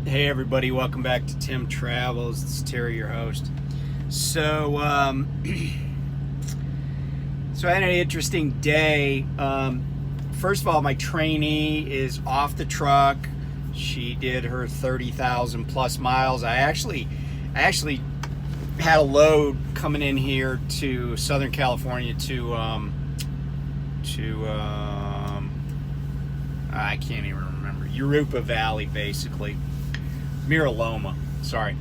Hey everybody, welcome back to Tim Travels. It's Terry, your host. So, so I had an interesting day. First of all, my trainee is off the truck. She did her 30,000 plus miles. I actually had a load coming in here to Southern California to I can't even remember, Europa Valley, basically. Mira Loma, sorry.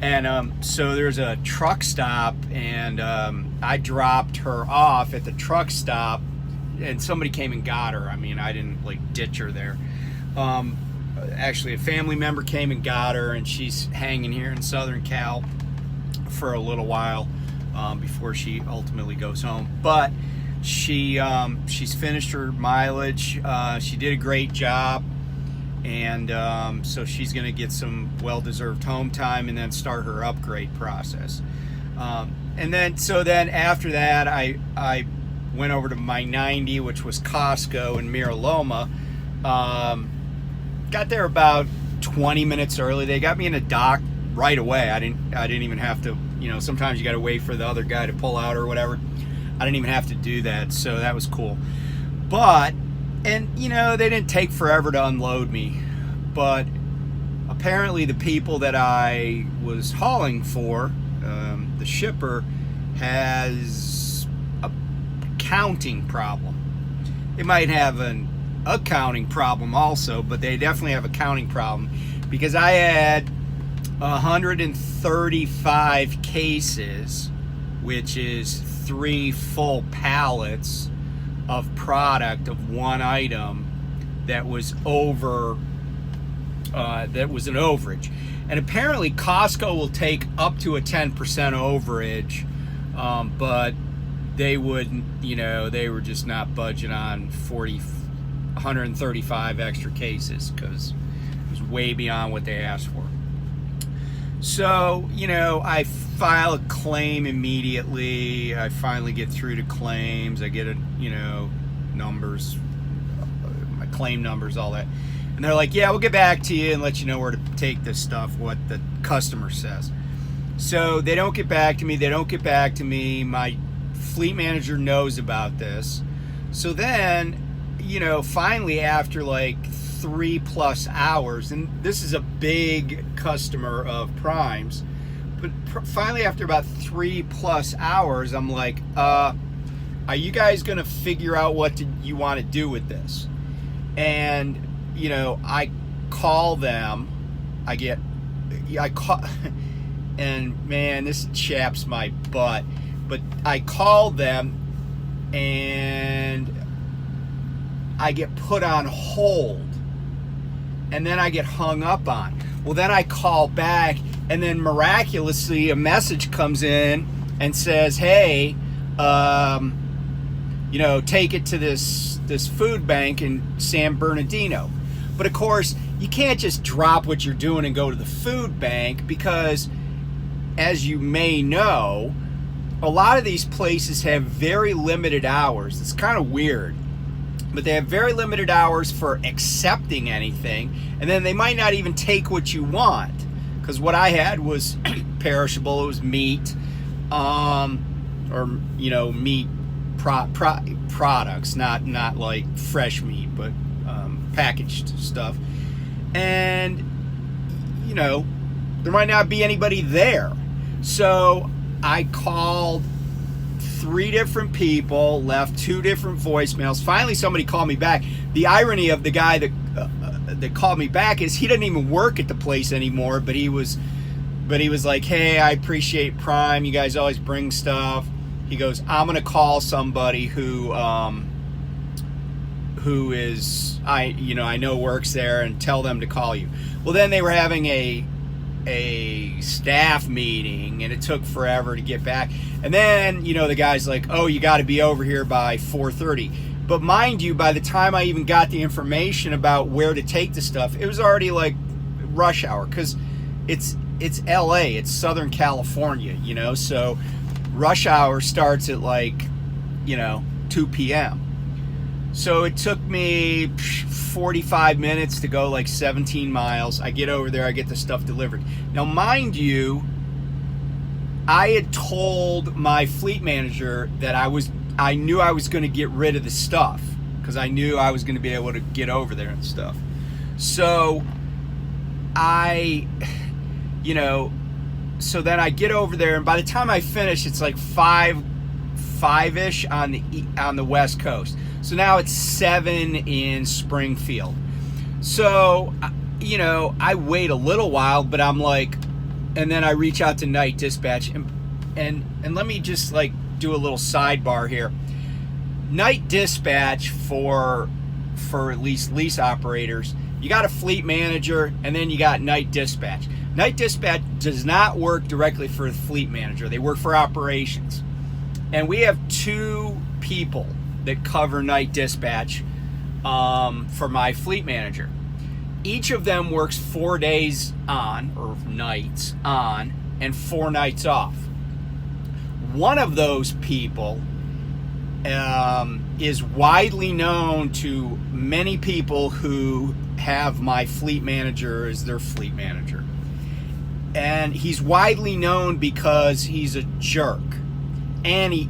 And so there's a truck stop, and I dropped her off at the truck stop, and somebody came and got her. I mean, I didn't like ditch her there. Actually, a family member came and got her, and she's hanging here in Southern Cal for a little while before she ultimately goes home. But she's finished her mileage. She did a great job. And so she's going to get some well-deserved home time and then start her upgrade process. And then after that, I went over to my 90, which was Costco in Mira Loma. Got there about 20 minutes early. They got me in a dock right away. I didn't even have to, sometimes you got to wait for the other guy to pull out or whatever. I didn't even have to do that, so that was cool. And they didn't take forever to unload me, but apparently the people that I was hauling for, the shipper, has a counting problem. They might have an accounting problem also, but they definitely have a counting problem, because I had 135 cases, which is 3 full pallets of product of one item that was over that was an overage. And apparently Costco will take up to a 10% overage, but they wouldn't, they were just not budging on 135 extra cases, because it was way beyond what they asked for. So, I file a claim immediately. I finally get through to claims. I get numbers, my claim numbers, all that. And they're like, yeah, we'll get back to you and let you know where to take this stuff, what the customer says. So they don't get back to me. My fleet manager knows about this. So then, finally after like 3+ hours, and this is a big customer of Prime's, but finally after about 3+ hours, I'm like, are you guys gonna figure out what you want to do with this? And I call them, I call, and man, this chaps my butt, but I call them and I get put on hold, and then I get hung up on. Well, then I call back, and then miraculously a message comes in and says, hey, take it to this food bank in San Bernardino. But of course, you can't just drop what you're doing and go to the food bank, because, as you may know, a lot of these places have very limited hours. It's kind of weird, but they have very limited hours for accepting anything, and then they might not even take what you want, because what I had was perishable. It was meat, meat products, not like fresh meat, but packaged stuff. And there might not be anybody there. So I called 3 different people, left 2 different voicemails. Finally somebody called me back. The irony of the guy that called me back is he doesn't even work at the place anymore, but he was like, hey, I appreciate Prime, you guys always bring stuff. He goes, I'm gonna call somebody who is I know works there, and tell them to call you. Well, then they were having a staff meeting, and it took forever to get back. And then the guy's like, oh, you got to be over here by 4:30. But mind you, by the time I even got the information about where to take the stuff, it was already like rush hour, because it's LA, it's Southern California, so. Rush hour starts at 2 p.m. So it took me 45 minutes to go like 17 miles. I get over there, I get the stuff delivered. Now, mind you, I had told my fleet manager that I knew I was going to get rid of the stuff because I knew I was going to be able to get over there and stuff. So so then I get over there, and by the time I finish, it's like five-ish on the West Coast. So now it's 7 in Springfield. So, I wait a little while, but I'm like, and then I reach out to night dispatch, and let me just like do a little sidebar here. Night dispatch for at least lease operators, you got a fleet manager, and then you got night dispatch. Night dispatch does not work directly for the fleet manager. They work for operations. And we have 2 people that cover night dispatch for my fleet manager. Each of them works 4 days on, or nights on, and 4 nights off. One of those people is widely known to many people who have my fleet manager as their fleet manager. And he's widely known because he's a jerk. And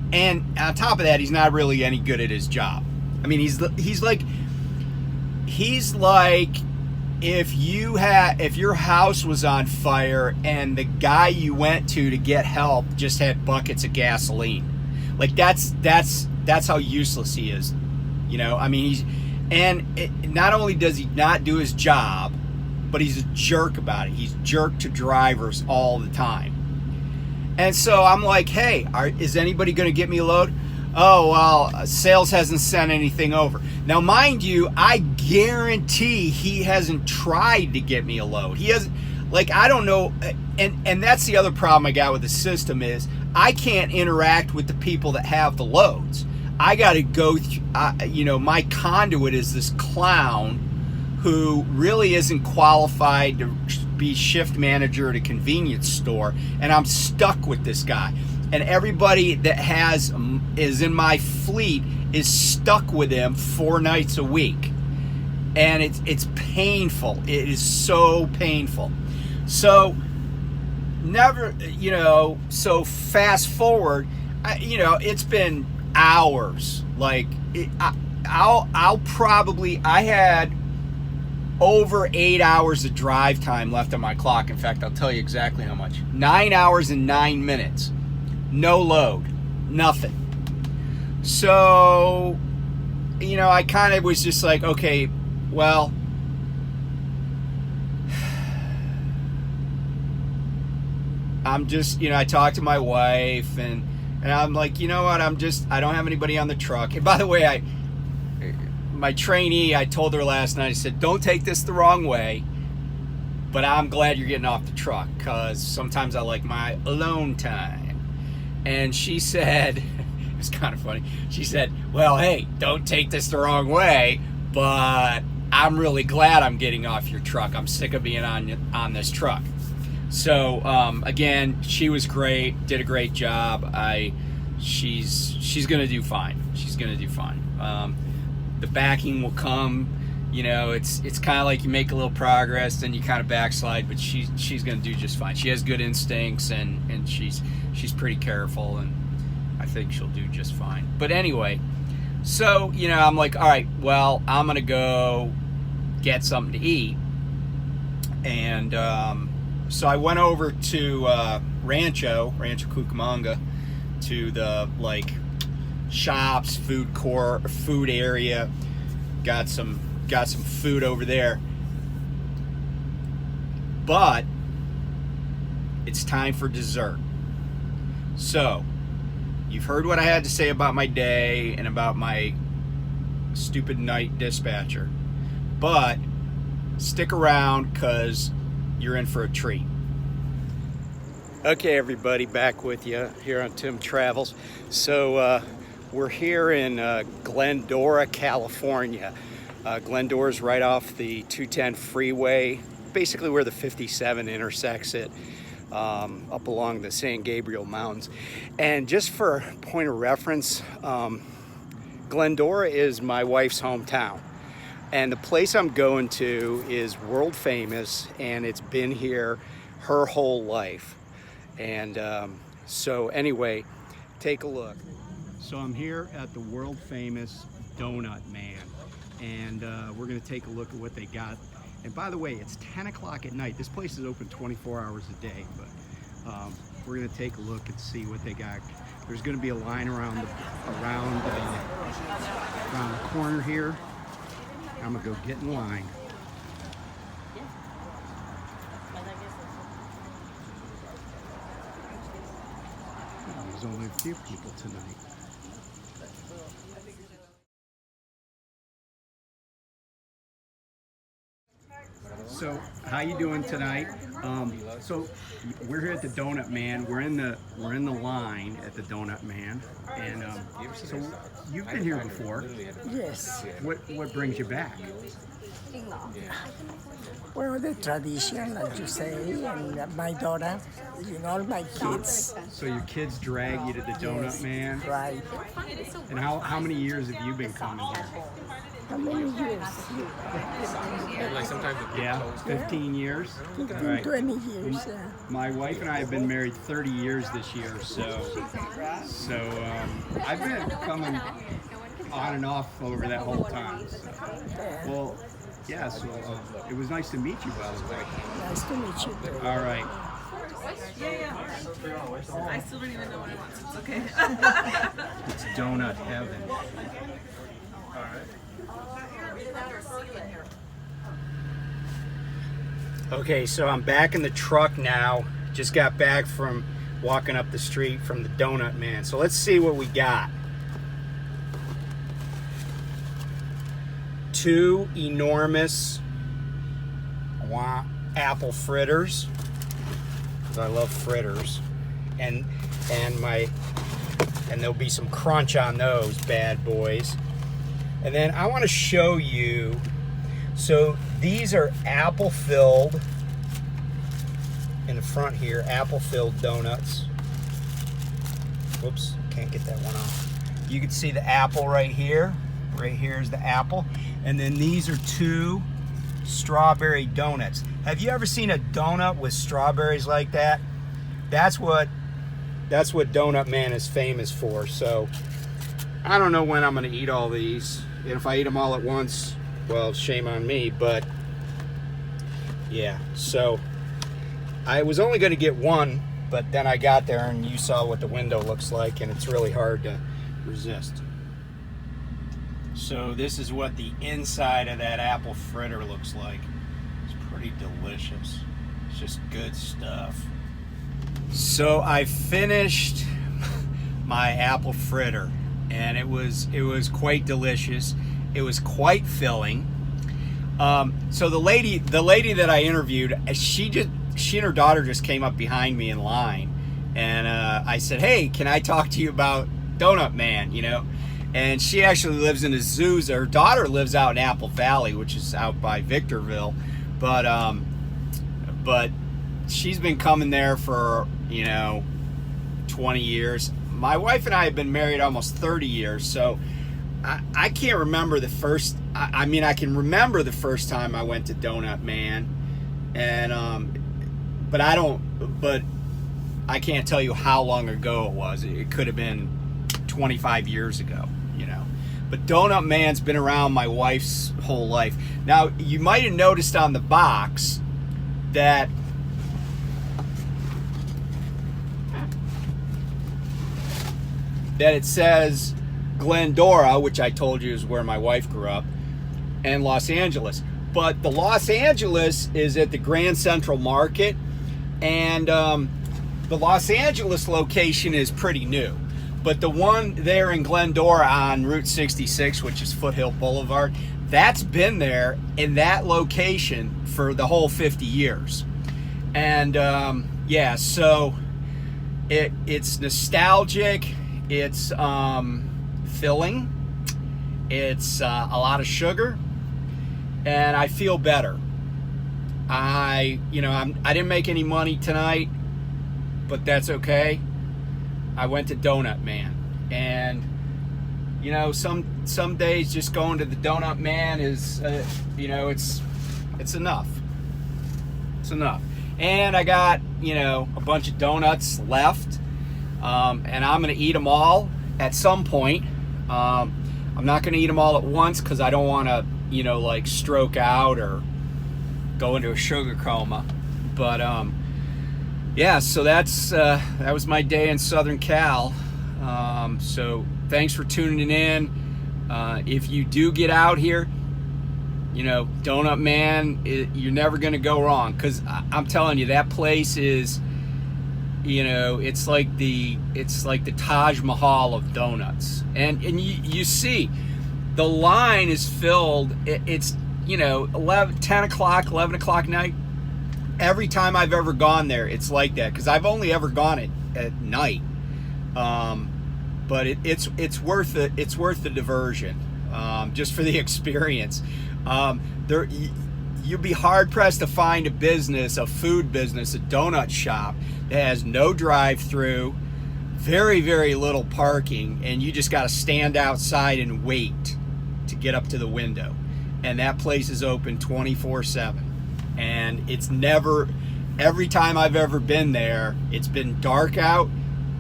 on top of that, he's not really any good at his job. I mean, he's like if your house was on fire and the guy you went to get help just had buckets of gasoline. Like that's how useless he is. I mean, not only does he not do his job, but he's a jerk about it. He's jerk to drivers all the time. And so I'm like, hey, is anybody going to get me a load? Oh, well, sales hasn't sent anything over. Now, mind you, I guarantee he hasn't tried to get me a load. He hasn't, I don't know. And that's the other problem I got with the system is I can't interact with the people that have the loads. I got to go through, my conduit is this clown who really isn't qualified to be shift manager at a convenience store, and I'm stuck with this guy. And everybody that is in my fleet is stuck with him 4 nights a week, and it's painful. It is so painful. So so fast forward, it's been hours. I had over 8 hours of drive time left on my clock. In fact, I'll tell you exactly how much. 9 hours and 9 minutes. No load. Nothing. So, I kind of was just like, okay, well, I'm just, I talked to my wife and I'm like, you know what, I don't have anybody on the truck. And by the way, my trainee, I told her last night, I said, don't take this the wrong way, but I'm glad you're getting off the truck because sometimes I like my alone time. And she said, it's kind of funny, she said, well, hey, don't take this the wrong way, but I'm really glad I'm getting off your truck. I'm sick of being on this truck. So again, she was great, did a great job. She's gonna do fine. She's gonna do fine. The backing will come. It's kind of like you make a little progress, then you kind of backslide, but she's gonna do just fine. She has good instincts, and she's pretty careful, and I think she'll do just fine. But anyway, so I'm like, all right, well, I'm gonna go get something to eat, and so I went over to Rancho Cucamonga, to the shops, food court, food area. Got some food over there. But it's time for dessert. So, you've heard what I had to say about my day and about my stupid night dispatcher. But stick around because you're in for a treat. Okay, everybody, back with you here on Tim Travels. So we're here in Glendora, California. Glendora's right off the 210 freeway, basically where the 57 intersects it, up along the San Gabriel Mountains. And just for a point of reference, Glendora is my wife's hometown. And the place I'm going to is world famous, and it's been here her whole life. And so anyway, take a look. So I'm here at the world famous Donut Man, and we're gonna take a look at what they got. And by the way, it's 10 o'clock at night. This place is open 24 hours a day, but we're gonna take a look and see what they got. There's gonna be a line around the corner here. I'm gonna go get in line. There's only a few people tonight. So, how you doing tonight? So we're here at the Donut Man. We're in the line at the Donut Man, and so you've been here before. Yes. What brings you back? Well, the tradition, as you say, and my daughter, all my kids. So your kids drag you to the Donut Yes, Man, right. and how many years have you been coming here? How many years? Like sometimes Yeah, 15 years. 15, All right. 20 years. My wife and I have been married 30 years this year, so I've been coming on and off over that whole time. So. Well, yeah. So it was nice to meet you, by the way. Nice to meet you too. All right. Yeah. I still don't even know what I want, so it's okay. It's donut heaven. Okay, so I'm back in the truck now. Just got back from walking up the street from the Donut Man. So let's see what we got. 2 enormous apple fritters, because I love fritters, and there'll be some crunch on those bad boys. And then I want to show you. So these are apple-filled, in the front here, apple-filled donuts. Whoops, can't get that one off. You can see the apple right here. Right here is the apple. And then these are 2 strawberry donuts. Have you ever seen a donut with strawberries like that? That's what Donut Man is famous for. So I don't know when I'm gonna eat all these. And if I eat them all at once, well, shame on me, but yeah. So I was only gonna get one, but then I got there and you saw what the window looks like, and it's really hard to resist. So this is what the inside of that apple fritter looks like. It's pretty delicious. It's just good stuff. So I finished my apple fritter, and it was quite delicious. It was quite filling. So the lady that I interviewed, she and her daughter just came up behind me in line, and I said, "Hey, can I talk to you about Donut Man?" You know, and she actually lives in Azusa. Her daughter lives out in Apple Valley, which is out by Victorville, but she's been coming there for 20 years. My wife and I have been married almost 30 years, so I can't remember the first. I mean, I can remember the first time I went to Donut Man, and but I can't tell you how long ago it was. It could have been 25 years ago, But Donut Man's been around my wife's whole life. Now, you might have noticed on the box that it says Glendora, which I told you is where my wife grew up, and Los Angeles. But the Los Angeles is at the Grand Central Market, and the Los Angeles location is pretty new. But the one there in Glendora on Route 66, which is Foothill Boulevard, that's been there in that location for the whole 50 years. And yeah, so it's nostalgic, it's filling, it's a lot of sugar, and I feel better. I didn't make any money tonight, but that's okay. I went to Donut Man, and you know, some days just going to the Donut Man is, you know, it's enough. It's enough. And I got, you know, a bunch of donuts left, and I'm gonna eat them all at some point. I'm not gonna eat them all at once because I don't want to, you know, like stroke out or go into a sugar coma. But yeah, so that was my day in Southern Cal. So thanks for tuning in. If you do get out here, you know, Donut Man, you're never going to go wrong, because I'm telling you, that place is, you know, it's like the Taj Mahal of donuts. And you see the line is filled. It's, you know, 10 o'clock, 11 o'clock night. Every time I've ever gone there, it's like that, because I've only ever gone at night. But it's worth it. It's worth the diversion, just for the experience. You'd be hard pressed to find a food business, a donut shop that has no drive-through, very, very little parking, and you just got to stand outside and wait to get up to the window. And that place is open 24/7. And it's never, every time I've ever been there, it's been dark out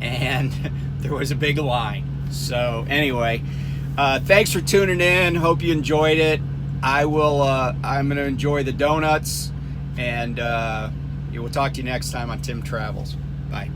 and there was a big line. So anyway, thanks for tuning in. Hope you enjoyed it. I'm going to enjoy the donuts, and we'll talk to you next time on Tim Travels. Bye.